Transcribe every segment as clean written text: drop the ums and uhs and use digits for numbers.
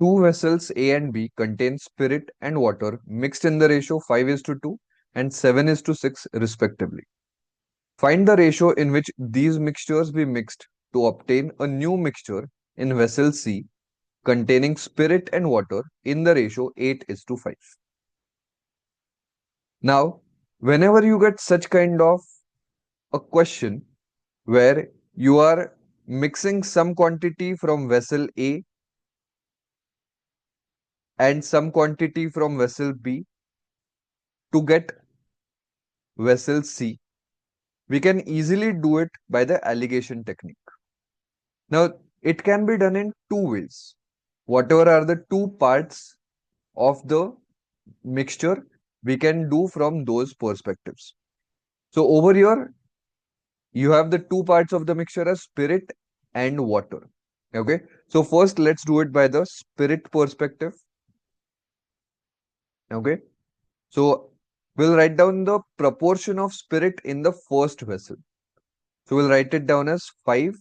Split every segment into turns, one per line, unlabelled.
Two vessels A and B contain spirit and water mixed in the ratio 5:2 and 7:6 respectively. Find the ratio in which these mixtures be mixed to obtain a new mixture in vessel C containing spirit and water in the ratio 8:5. Now, whenever you get such kind of a question where you are mixing some quantity from vessel A and some quantity from vessel B to get vessel C, we can easily do it by the alligation technique. Now, it can be done in two ways. Whatever are the two parts of the mixture, we can do from those perspectives. So over here, you have the two parts of the mixture as spirit and water. Okay. So first, let's do it by the spirit perspective. Okay. So we'll write down the proportion of spirit in the first vessel. So we'll write it down as 5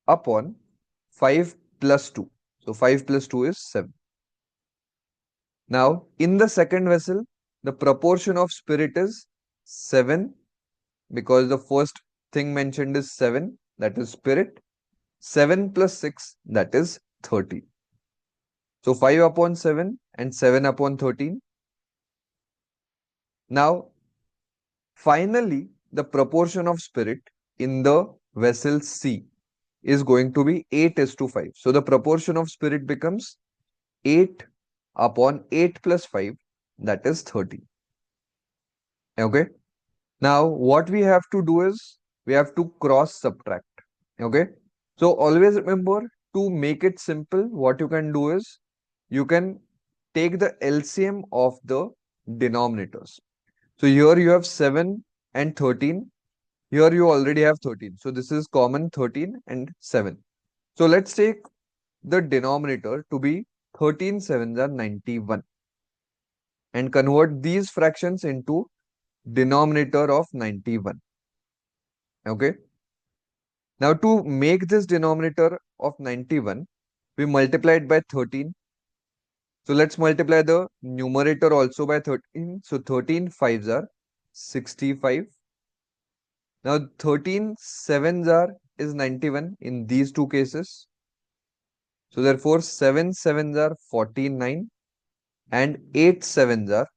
upon 5 plus 2. So 5 plus 2 is 7. Now, in the second vessel, the proportion of spirit is 7 because the first thing mentioned is 7, that is spirit. 7 plus 6, that is 13. So 5 upon 7 and 7 upon 13. Now, finally, the proportion of spirit in the vessel C is going to be 8:5. So the proportion of spirit becomes 8 upon 8 plus 5, that is 13. Okay. Now, what we have to do is we have to cross subtract. Okay. So always remember, to make it simple, what you can do is you can take the LCM of the denominators. So here you have 7 and 13. Here you already have 13. So this is common 13 and 7. So let's take the denominator to be 13 sevens are 91 and convert these fractions into denominator of 91. Okay. Now to make this denominator of 91, we multiply it by 13. So let's multiply the numerator also by 13. So 13 fives are 65. Now 13 sevens are is 91 in these two cases. So therefore 7 sevens are 49 and 8 sevens are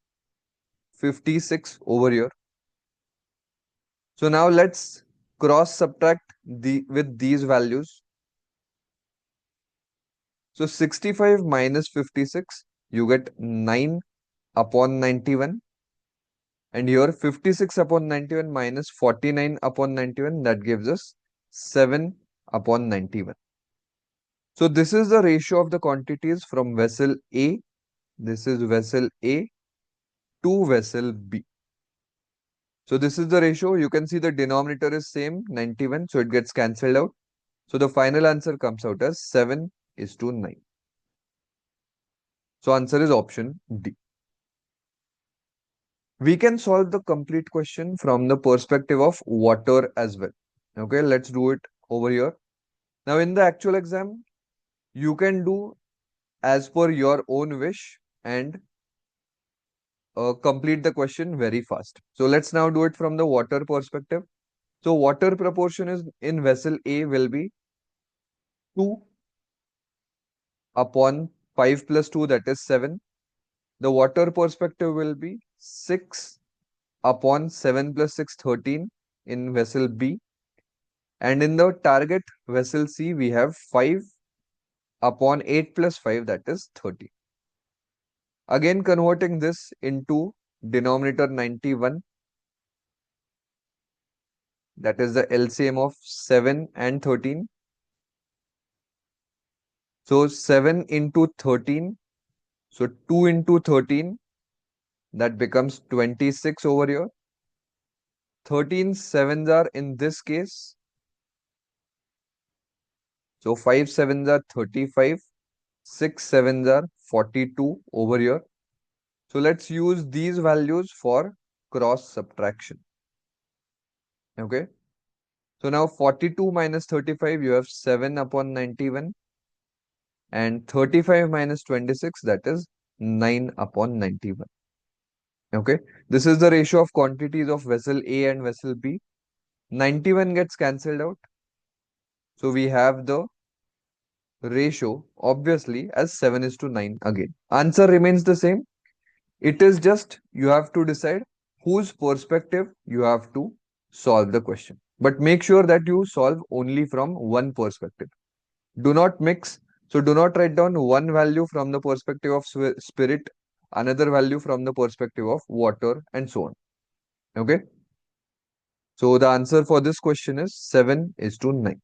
56 over here. So now let's cross subtract with these values. So 65 minus 56, you get 9 upon 91. And here 56 upon 91 minus 49 upon 91, that gives us 7 upon 91. So this is the ratio of the quantities from vessel A. This is vessel A to vessel B. So this is the ratio. You can see the denominator is same, 91. So it gets cancelled out. So the final answer comes out as 7:9. So answer is option D. We can solve the complete question from the perspective of water as well. Okay, let's do it over here. Now in the actual exam, you can do as per your own wish and complete the question very fast. So let's now do it from the water perspective. So water proportion is in vessel A will be 2 upon 5 plus 2, that is 7. The water perspective will be 6 upon 7 plus 6, 13 in vessel B. And in the target vessel C, we have 5 upon 8 plus 5, that is 30. Again, converting this into denominator 91, that is the LCM of 7 and 13. So 7 into 13, so 2 into 13, that becomes 26 over here. 13 sevens are in this case. So 5 sevens are 35, 6 sevens are 42 over here. So let's use these values for cross subtraction. Okay. So now 42 minus 35, you have 7 upon 91. and 35 minus 26, that is 9 upon 91. Okay, this is the ratio of quantities of vessel A and vessel B. 91 gets cancelled out. So we have the ratio obviously as 7 is to 9 again. Answer remains the same. It is just you have to decide whose perspective you have to solve the question. But make sure that you solve only from one perspective. Do not mix. So do not write down one value from the perspective of spirit, another value from the perspective of water, and so on. Okay. So the answer for this question is 7 is to 9.